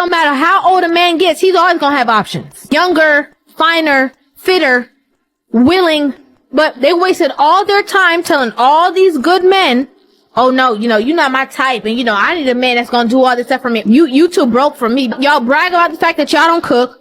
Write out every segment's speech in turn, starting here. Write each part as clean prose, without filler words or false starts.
No matter how old a man gets, he's always gonna have options. Younger, finer, fitter, willing, but they wasted all their time telling all these good men, oh no, you're not my type, and I need a man that's gonna do all this stuff for me. You too broke for me. Y'all brag about the fact that y'all don't cook.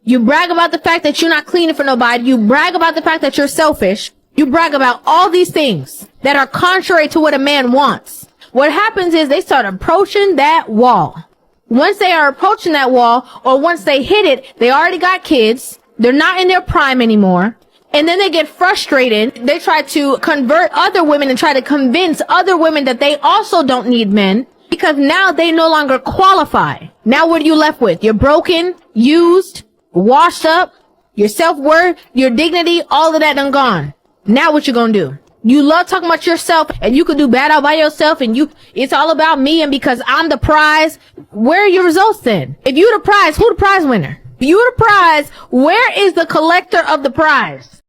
You brag about the fact that you're not cleaning for nobody. You brag about the fact that you're selfish. You brag about all these things that are contrary to what a man wants. What happens is they start approaching that wall. Once they are approaching that wall, or once they hit it, they already got kids. They're not in their prime anymore. And then they get frustrated. They try to convert other women and try to convince other women that they also don't need men, because now they no longer qualify. Now what are you left with? You're broken, used, washed up, your self-worth, your dignity, all of that done gone. Now what you gonna do? You love talking about yourself, and you could do bad all by yourself, and it's all about me, and because I'm the prize. Where are your results then? If you the prize, who the prize winner? If you the prize, where is the collector of the prize?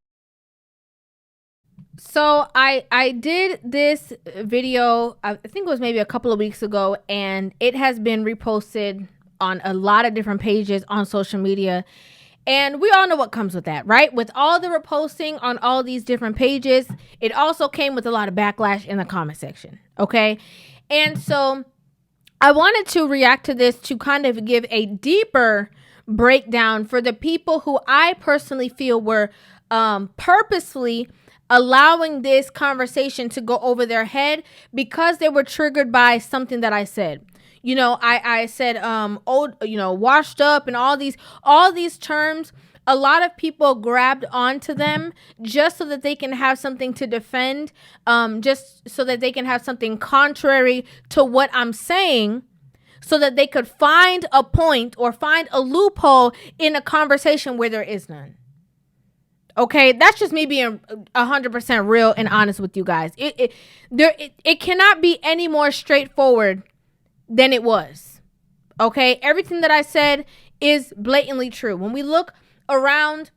So I did this video, I think it was maybe a couple of weeks ago, and it has been reposted on a lot of different pages on social media. And we all know what comes with that, right? With all the reposting on all these different pages, it also came with a lot of backlash in the comment section, okay? And so I wanted to react to this to kind of give a deeper breakdown for the people who I personally feel were purposefully allowing this conversation to go over their head because they were triggered by something that I said. I said, old, washed up, and all these terms. A lot of people grabbed onto them just so that they can have something to defend, just so that they can have something contrary to what I'm saying, so that they could find a point or find a loophole in a conversation where there is none. Okay, that's just me being 100% real and honest with you guys. It cannot be any more straightforward than it was. Okay, everything that I said is blatantly true. When we look around,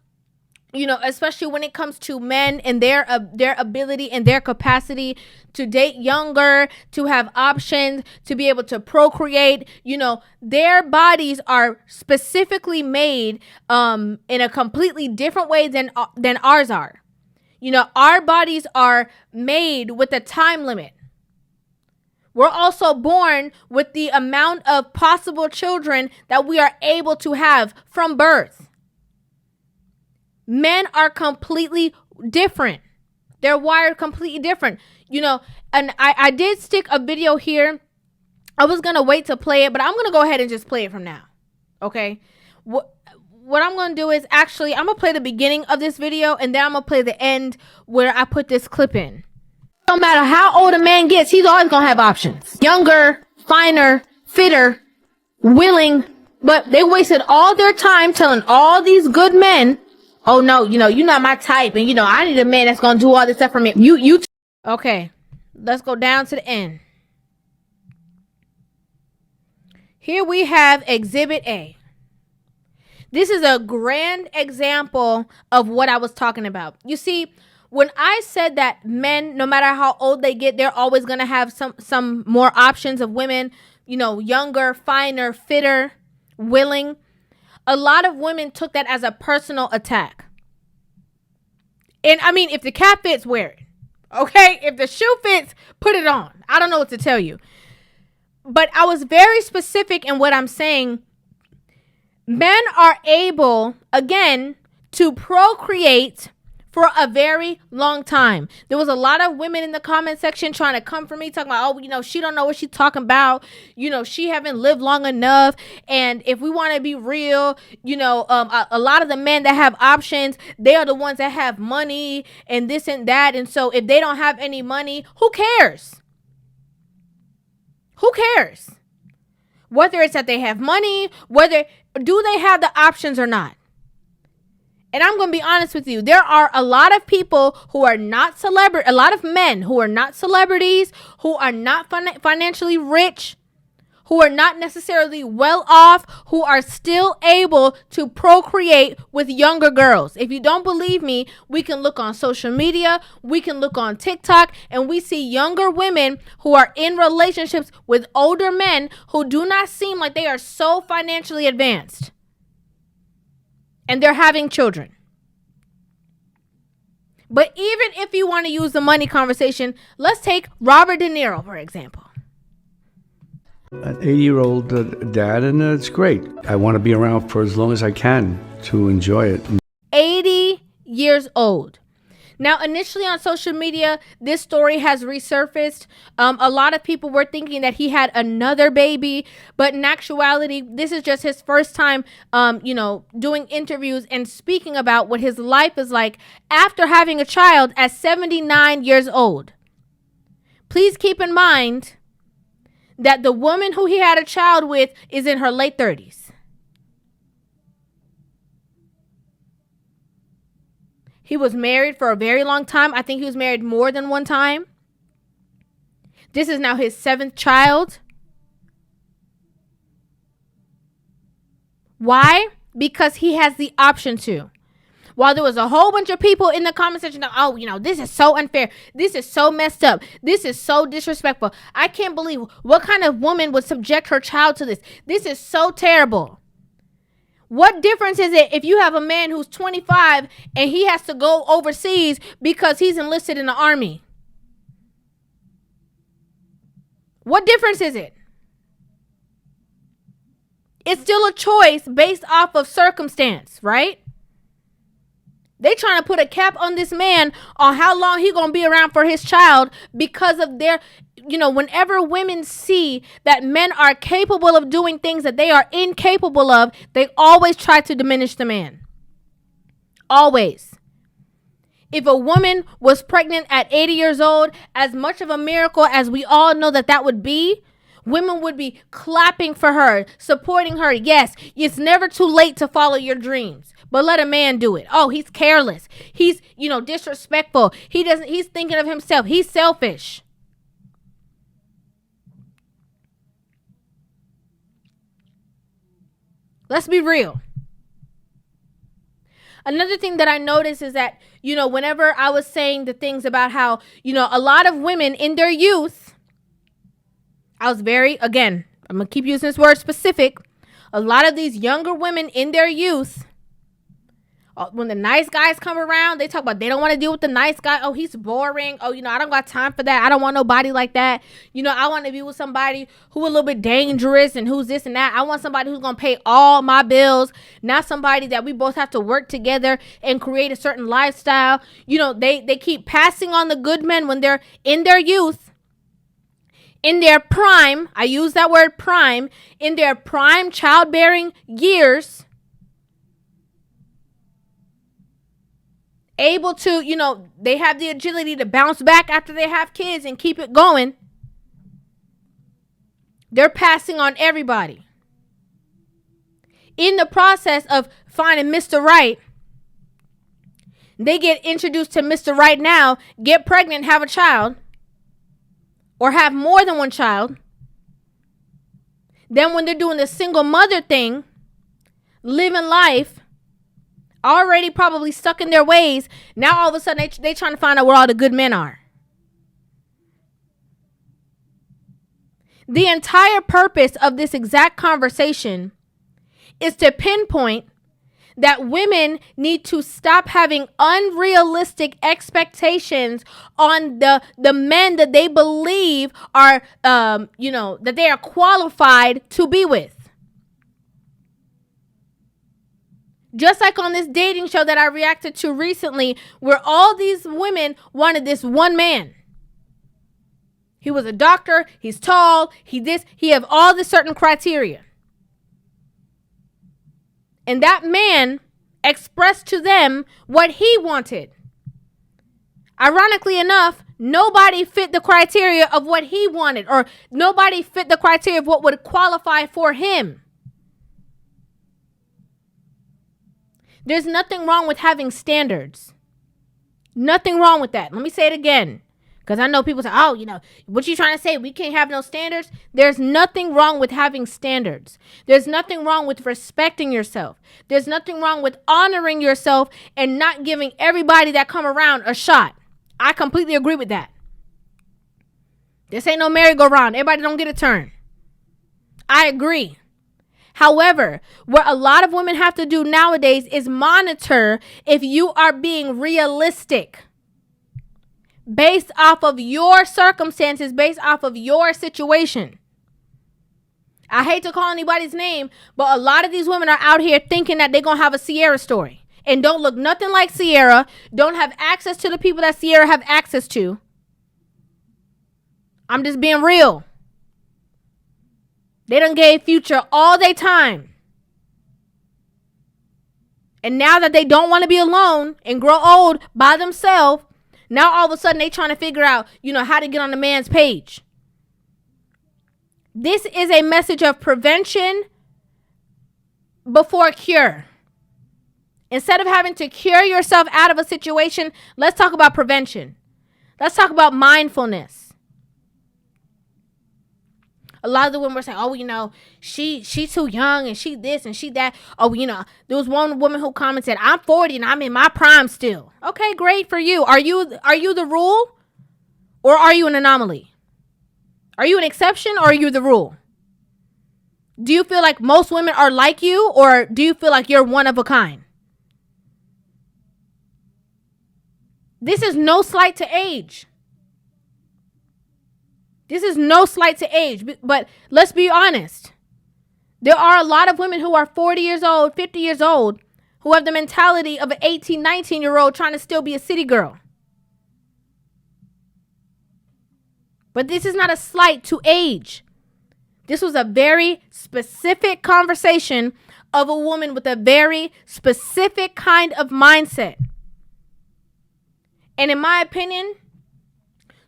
especially when it comes to men and their ability and their capacity to date younger, to have options, to be able to procreate, their bodies are specifically made in a completely different way than ours are. Our bodies are made with a time limit. We're also born with the amount of possible children that we are able to have from birth. Men are completely different. They're wired completely different. And I did stick a video here. I was going to wait to play it, but I'm going to go ahead and just play it from now. Okay? What I'm going to do is I'm going to play the beginning of this video, and then I'm going to play the end where I put this clip in. No matter how old a man gets, he's always gonna have options. Younger, finer, fitter, willing, but they wasted all their time telling all these good men, oh no, you're not my type, and I need a man that's gonna do all this stuff for me. Okay, let's go down to the end. Here we have Exhibit A. This is a grand example of what I was talking about. You see, when I said that men, no matter how old they get, they're always going to have some more options of women, younger, finer, fitter, willing. A lot of women took that as a personal attack. And I mean, if the cap fits, wear it. Okay? If the shoe fits, put it on. I don't know what to tell you. But I was very specific in what I'm saying. Men are able, again, to procreate for a very long time. There was a lot of women in the comment section trying to come for me, talking about, she don't know what she's talking about. She haven't lived long enough. And if we want to be real, a lot of the men that have options, they are the ones that have money and this and that. And so if they don't have any money, who cares? Who cares? Whether it's that they have money, do they have the options or not? And I'm going to be honest with you. There are a lot of people who are not a lot of men who are not celebrities, who are not financially rich, who are not necessarily well off, who are still able to procreate with younger girls. If you don't believe me, we can look on social media, we can look on TikTok, and we see younger women who are in relationships with older men who do not seem like they are so financially advanced. And they're having children. But even if you want to use the money conversation, let's take Robert DeNiro, for example. An 80-year-old dad, and it's great. I want to be around for as long as I can to enjoy it. 80 years old. Now, initially on social media, this story has resurfaced. A lot of people were thinking that he had another baby, but in actuality, this is just his first time, doing interviews and speaking about what his life is like after having a child at 79 years old. Please keep in mind that the woman who he had a child with is in her late 30s. He was married for a very long time. I think he was married more than one time. This is now his 7th child. Why? Because he has the option to. While there was a whole bunch of people in the comment section, this is so unfair. This is so messed up. This is so disrespectful. I can't believe what kind of woman would subject her child to this. This is so terrible. What difference is it if you have a man who's 25 and he has to go overseas because he's enlisted in the army? What difference is it? It's still a choice based off of circumstance, right? They trying to put a cap on this man on how long he gonna be around for his child because of their, whenever women see that men are capable of doing things that they are incapable of, they always try to diminish the man. Always. If a woman was pregnant at 80 years old, as much of a miracle as we all know that would be, women would be clapping for her, supporting her. Yes, it's never too late to follow your dreams. But let a man do it. Oh, he's careless. He's, disrespectful. He's thinking of himself. He's selfish. Let's be real. Another thing that I noticed is that, whenever I was saying the things about how, a lot of women in their youth, I was I'm going to keep using this word specific. A lot of these younger women in their youth, when the nice guys come around, they talk about they don't want to deal with the nice guy. Oh, he's boring. Oh, I don't got time for that. I don't want nobody like that. I want to be with somebody who a little bit dangerous and who's this and that. I want somebody who's going to pay all my bills, not somebody that we both have to work together and create a certain lifestyle. They keep passing on the good men when they're in their youth, in their prime. I use that word prime, in their prime childbearing years. Able to, they have the agility to bounce back after they have kids and keep it going. They're passing on everybody. In the process of finding Mr. Right, they get introduced to Mr. Right now, get pregnant, have a child, or have more than one child. Then when they're doing the single mother thing, living life, already probably stuck in their ways, now all of a sudden they trying to find out where all the good men are. The entire purpose of this exact conversation is to pinpoint that women need to stop having unrealistic expectations on the men that they believe are, that they are qualified to be with. Just like on this dating show that I reacted to recently, where all these women wanted this one man. He was a doctor, he's tall, he have all this certain criteria. And that man expressed to them what he wanted. Ironically enough, nobody fit the criteria of what he wanted, or nobody fit the criteria of what would qualify for him. There's nothing wrong with having standards. Nothing wrong with that. Let me say it again, Because I know people say, oh, what you trying to say? We can't have no standards. There's nothing wrong with having standards. There's nothing wrong with respecting yourself. There's nothing wrong with honoring yourself and not giving everybody that come around a shot. I completely agree with that. This ain't no merry-go-round. Everybody don't get a turn. I agree. However, what a lot of women have to do nowadays is monitor if you are being realistic based off of your circumstances, based off of your situation. I hate to call anybody's name, but a lot of these women are out here thinking that they're going to have a Sierra story and don't look nothing like Sierra, don't have access to the people that Sierra have access to. I'm just being real. They done gave Future all their time. And now that they don't want to be alone and grow old by themselves, now all of a sudden they trying to figure out, how to get on the man's page. This is a message of prevention before cure. Instead of having to cure yourself out of a situation, let's talk about prevention. Let's talk about mindfulness. A lot of the women were saying, oh, she's too young and she this and she that. Oh, there was one woman who commented, I'm 40 and I'm in my prime still. Okay, great for you. Are you the rule or are you an anomaly? Are you an exception or are you the rule? Do you feel like most women are like you or do you feel like you're one of a kind? This is no slight to age. This is no slight to age, but let's be honest. There are a lot of women who are 40 years old, 50 years old, who have the mentality of an 18, 19-year-old trying to still be a city girl. But this is not a slight to age. This was a very specific conversation of a woman with a very specific kind of mindset. And in my opinion,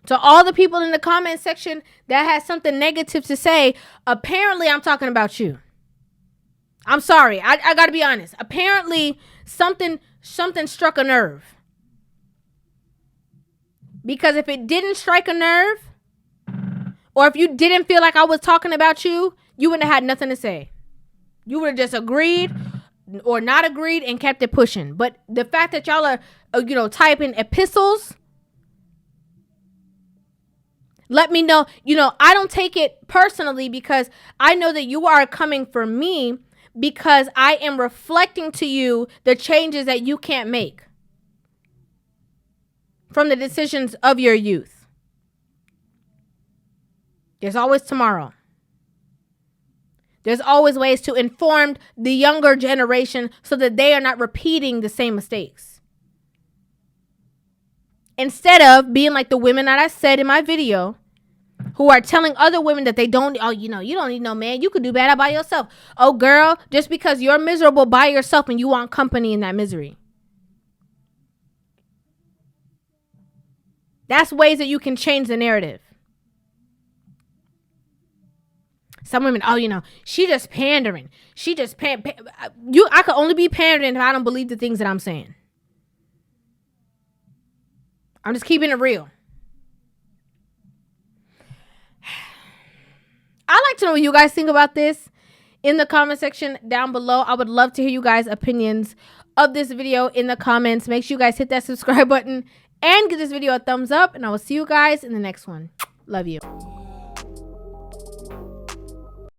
to all the people in the comment section that has something negative to say, apparently I'm talking about you. I'm sorry. I got to be honest. Apparently something struck a nerve. Because if it didn't strike a nerve, or if you didn't feel like I was talking about you, you wouldn't have had nothing to say. You would have just agreed or not agreed and kept it pushing. But the fact that y'all are, typing epistles, let me know. I don't take it personally because I know that you are coming for me because I am reflecting to you the changes that you can't make from the decisions of your youth. There's always tomorrow. There's always ways to inform the younger generation so that they are not repeating the same mistakes. Instead of being like the women that I said in my video who are telling other women that they don't, you don't need no man. You could do better by yourself. Oh, girl, just because you're miserable by yourself and you want company in that misery. That's ways that you can change the narrative. Some women, she just pandering. She just I could only be pandering if I don't believe the things that I'm saying. I'm just keeping it real. I'd like to know what you guys think about this in the comment section down below. I would love to hear you guys' opinions of this video in the comments. Make sure you guys hit that subscribe button and give this video a thumbs up. And I will see you guys in the next one. Love you.